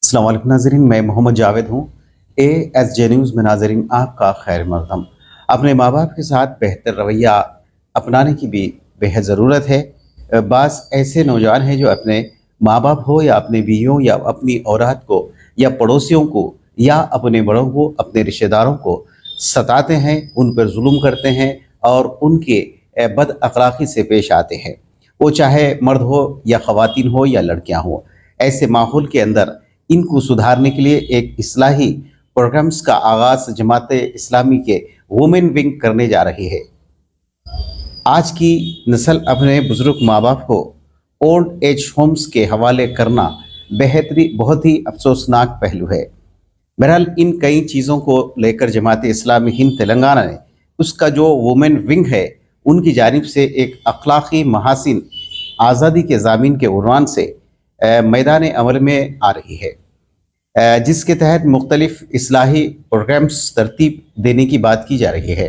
अस्सलाम वालेकुम नाज़रीन, मैं मोहम्मद जावेद हूँ। ASJ न्यूज़ में नाज़रीन आपका खैर मक़दम। अपने माँ बाप के साथ बेहतर रवैया अपनाने की भी बेहद ज़रूरत है। बाज़ ऐसे नौजवान हैं जो अपने माँ बाप हो या अपने बीवियों या अपनी औलाद को या पड़ोसियों को या अपने बड़ों को, अपने रिश्तेदारों को सताते हैं, उन पर जुल्म करते हैं और उनके बद अखलाक़ी से पेश आते हैं। वो चाहे मर्द हो या ख़वातीन हो या लड़कियाँ हों। ऐसे माहौल के अंदर इनको सुधारने के लिए एक इस्लाही प्रोग्राम्स का आगाज़ जमात इस्लामी के वुमेन विंग करने जा रही है। आज की नस्ल अपने बुज़ुर्ग माँ बाप को ओल्ड एज होम्स के हवाले करना बहुत ही अफसोसनाक पहलू है। बहरहाल इन कई चीज़ों को लेकर जमात इस्लामी हिंद तेलंगाना ने उसका जो वुमेन विंग है उनकी जानिब से एक अखलाक़ी महासिन आज़ादी के ज़ामीन के उन्वान से मैदान अमल में आ रही है, जिसके तहत मुख्तलिफ इस्लाही प्रोग्राम्स तरतीब देने की बात की जा रही है।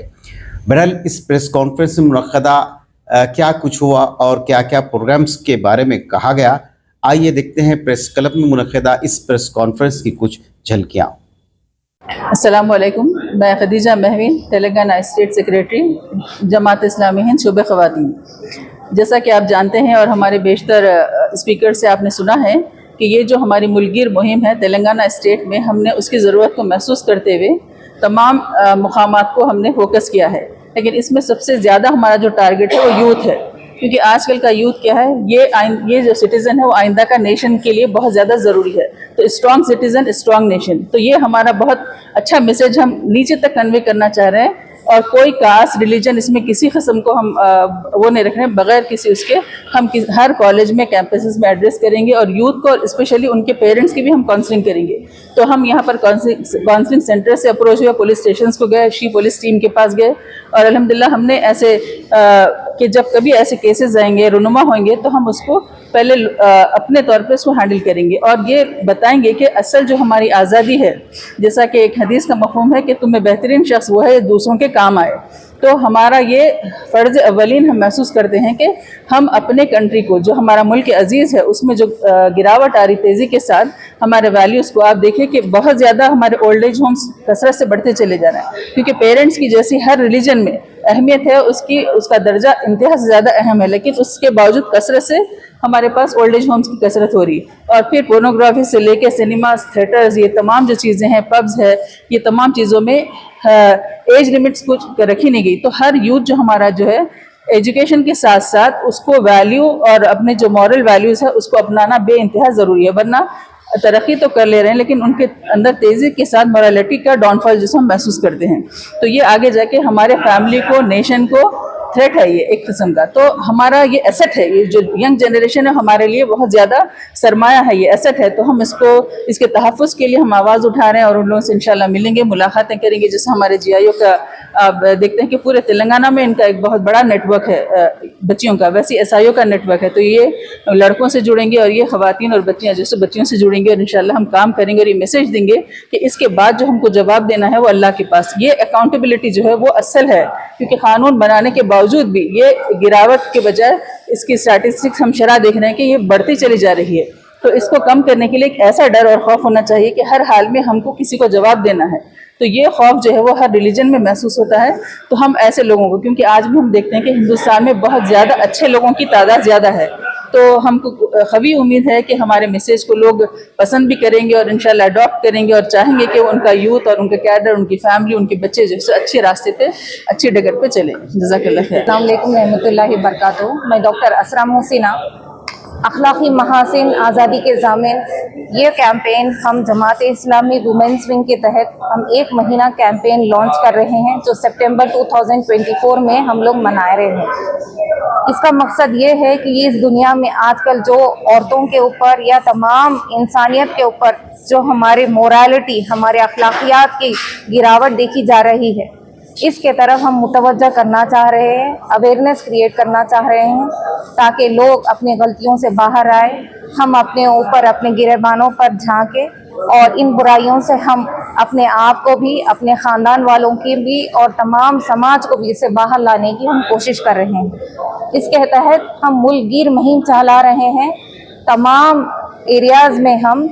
बहरहाल इस प्रेस कॉन्फ्रेंस में मुनक़्क़दा क्या कुछ हुआ और क्या क्या प्रोग्राम्स के बारे में कहा गया, आइए देखते हैं प्रेस क्लब में मुनक़्क़दा इस प्रेस कॉन्फ्रेंस की कुछ झलकियाँ। अस्सलाम वालेकुम, मैं खदीजा महवीन, तेलंगाना स्टेट सेक्रेटरी जमात इस्लामी हिंद शोबे ख़वातीन। जैसा कि आप जानते हैं और हमारे बेशतर स्पीकर से आपने सुना है कि ये जो हमारी मुल्कगीर मुहिम है तेलंगाना स्टेट में, हमने उसकी ज़रूरत को महसूस करते हुए तमाम मुकामात को हमने फोकस किया है। लेकिन इसमें सबसे ज़्यादा हमारा जो टारगेट है वो यूथ है, क्योंकि आजकल का यूथ क्या है, ये जो सिटीज़न है वो आइंदा का नेशन के लिए बहुत ज़्यादा ज़रूरी है। तो स्ट्रॉन्ग सिटीज़न स्ट्रॉन्ग नेशन, तो ये हमारा बहुत अच्छा मैसेज हम नीचे तक कन्वे करना चाह रहे हैं। और कोई कास्ट रिलीजन इसमें किसी किस्म को हम वो नहीं रख रहे हैं, बगैर किसी उसके हम हर कॉलेज में कैंपसेस में एड्रेस करेंगे और यूथ को स्पेशली उनके पेरेंट्स की भी हम काउंसलिंग करेंगे। तो हम यहाँ पर काउंसलिंग सेंटर से अप्रोच हुए, पुलिस स्टेशन को गए, शी पुलिस टीम के पास गए और अल्हम्दुलिल्लाह हमने ऐसे कि जब कभी ऐसे केसेस आएंगे, रुनुमा होंगे, तो हम उसको पहले अपने तौर पे उसको हैंडल करेंगे और ये बताएंगे कि असल जो हमारी आज़ादी है, जैसा कि एक हदीस का मफ़हूम है कि तुम्हें बेहतरीन शख्स वो है दूसरों के काम आए। तो हमारा ये फ़र्ज़ अवलीन हम महसूस करते हैं कि हम अपने कंट्री को, जो हमारा मुल्क अज़ीज़ है, उसमें जो गिरावट आ रही तेज़ी के साथ हमारे वैल्यूज़ को आप देखिए कि बहुत ज़्यादा हमारे ओल्ड एज होम्स कसरत से बढ़ते चले जा रहे हैं, क्योंकि पेरेंट्स की जैसी हर रिलीजन में अहमियत है उसका दर्जा इंतहा से ज़्यादा अहम है, लेकिन उसके बावजूद कसरत से हमारे पास ओल्ड एज होम्स की कसरत हो रही है। और फिर पोर्नोग्राफी से लेके सिनेमास, थिएटर्स, ये तमाम जो चीज़ें हैं, पब्स है, ये तमाम चीज़ों में एज लिमिट्स कुछ रखी नहीं गई। तो हर यूथ जो हमारा जो है एजुकेशन के साथ साथ उसको वैल्यू और अपने जो मॉरल वैल्यूज़ है उसको अपनाना बेइंतहा ज़रूरी है, वरना तरक्की तो कर ले रहे हैं लेकिन उनके अंदर तेज़ी के साथ मोरालिटी का डाउनफॉल जिसे हम महसूस करते हैं। तो ये आगे जाके हमारे फैमिली को, नेशन को थ्रेट है, ये एक किस्म का। तो हमारा ये एसेट है, ये जो यंग जनरेशन है हमारे लिए बहुत ज़्यादा सरमाया है, ये एसेट है। तो हम इसके तहफ़्फ़ुज़ के लिए हम आवाज़ उठा रहे हैं और उन लोगों से इंशाल्लाह मिलेंगे, मुलाकातें करेंगे। जैसे हमारे GIO का आप देखते हैं कि पूरे तेलंगाना में इनका एक बहुत बड़ा नेटवर्क है बच्चियों का, वैसे SIO का नेटवर्क है। तो ये लड़कों से जुड़ेंगे और ये ख़वातीन और बच्चियाँ जैसे बच्चियों से जुड़ेंगे और इंशाल्लाह हम काम करेंगे और ये मैसेज देंगे कि इसके बाद जो हमको जवाब देना है वो अल्लाह के पास। ये अकाउंटेबिलिटी जो है वो असल है, क्योंकि कानून बनाने के बावजूद भी ये गिरावट के बजाय इसकी स्टैटिस्टिक्स हम शरह देख रहे हैं कि ये बढ़ती चली जा रही है। तो इसको कम करने के लिए एक ऐसा डर और खौफ होना चाहिए कि हर हाल में हमको किसी को जवाब देना है। तो ये खौफ जो है वो हर रिलीजन में महसूस होता है। तो हम ऐसे लोगों को, क्योंकि आज भी हम देखते हैं कि हिंदुस्तान में बहुत ज़्यादा अच्छे लोगों की तादाद ज़्यादा है, तो हमको ख़वी उम्मीद है कि हमारे मैसेज को लोग पसंद भी करेंगे और इंशाल्लाह अडॉप्ट करेंगे और चाहेंगे कि उनका यूथ और उनका कैडर, उनकी फैमिली, उनके बच्चे जो है अच्छे रास्ते पे, अच्छी डगर पे चले। जज़ाकल्लाह खैर। अस्सलाम वालेकुम रहमतुल्लाहि व बरकातुहू। मैं डॉक्टर असरा मोहसिना, अखलाक़ी महासिन आज़ादी के ज़ामिन। ये कैंपेन हम जमात इस्लामी वुमेन्स विंग के तहत हम 1 महीना कैंपेन लॉन्च कर रहे हैं, जो सितंबर 2024 में हम लोग मना रहे हैं। इसका मकसद ये है कि इस दुनिया में आजकल जो औरतों के ऊपर या तमाम इंसानियत के ऊपर जो हमारे मोरालिटी, हमारे अखलाकियात की गिरावट देखी जा रही है, इसके तरफ हम मुतवज्जा करना चाह रहे हैं, अवेयरनेस क्रिएट करना चाह रहे हैं, ताकि लोग अपनी गलतियों से बाहर आए, हम अपने ऊपर, अपने गिरेबानों पर झांके और इन बुराइयों से हम अपने आप को भी, अपने ख़ानदान वालों की भी और तमाम समाज को भी इससे बाहर लाने की हम कोशिश कर रहे हैं। इसके तहत हम मुल्कगीर मुहिम चला रहे हैं। तमाम एरियाज़ में हम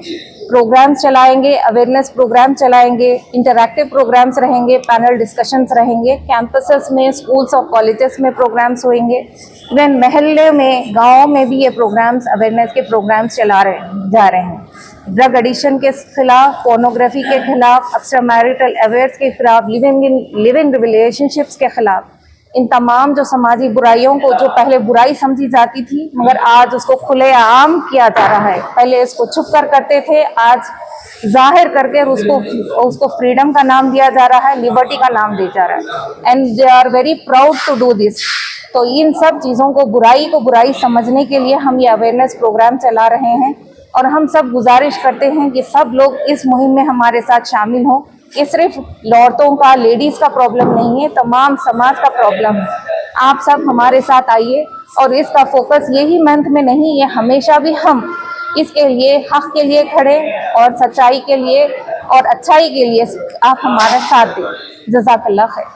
प्रोग्राम्स चलाएंगे, अवेयरनेस प्रोग्राम चलाएंगे, इंटरैक्टिव प्रोग्राम्स रहेंगे, पैनल डिस्कशंस रहेंगे, कैंपसेस में, स्कूल्स और कॉलेजेस में प्रोग्राम्स होंगे, इवन महल्ले में, गाँव में भी ये प्रोग्राम्स, अवेयरनेस के प्रोग्राम्स जा रहे हैं। ड्रग एडिक्शन के खिलाफ, पोर्नोग्राफी के खिलाफ, एक्स्ट्रा मैरिटल अफेयर्स के खिलाफ, लिविंग रिलेशनशिप्स के खिलाफ, इन तमाम जो समाजी बुराइयों को, जो पहले बुराई समझी जाती थी मगर आज उसको खुलेआम किया जा रहा है, पहले इसको छुप कर करते थे, आज जाहिर करके उसको फ्रीडम का नाम दिया जा रहा है, लिबर्टी का नाम दिया जा रहा है, and they are very proud to do this. तो इन सब चीज़ों को बुराई समझने के लिए हम ये अवेयरनेस प्रोग्राम चला रहे हैं और हम सब गुजारिश करते हैं कि सब लोग इस मुहिम में हमारे साथ शामिल हों। ये सिर्फ औरतों का, लेडीज़ का प्रॉब्लम नहीं है, तमाम समाज का प्रॉब्लम है। आप सब हमारे साथ आइए और इसका फोकस यही मंथ में नहीं, ये हमेशा भी हम इसके लिए, हक के लिए खड़े और सच्चाई के लिए और अच्छाई के लिए आप हमारे साथ दें। जज़ाकल्लाह खैर।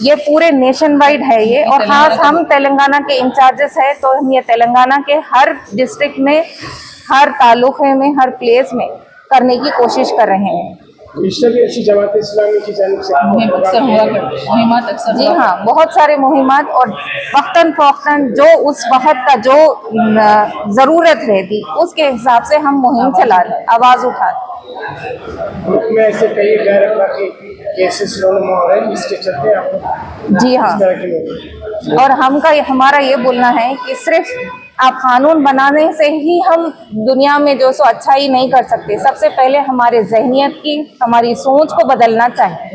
ये पूरे नेशन वाइड है ये, और हाँ, हम तेलंगाना के इंचार्जेस हैं, तो हम ये तेलंगाना के हर डिस्ट्रिक्ट में, हर तालुके में, हर प्लेस में करने की कोशिश कर रहे हैं। ऐसी जमात इस्लामी की जानिब से मुहिमात अक्सर जी हाँ, बहुत सारे मुहिमात, और वक्तन फ़ौक्तन जो उस वक्त का जो ज़रूरत रहती उसके हिसाब से हम मुहिम चला रहे, आवाज़ उठा रहे। मुल्क में ऐसे कई गैर अखलाकी केसेस रोनुमा हो रहे हैं, इसके चलते आप जी हाँ, इस तरह की और हमारा ये बोलना है कि सिर्फ आप कानून बनाने से ही हम दुनिया में जो सो अच्छाई नहीं कर सकते, सबसे पहले हमारे जहनियत की, हमारी सोच को बदलना चाहिए।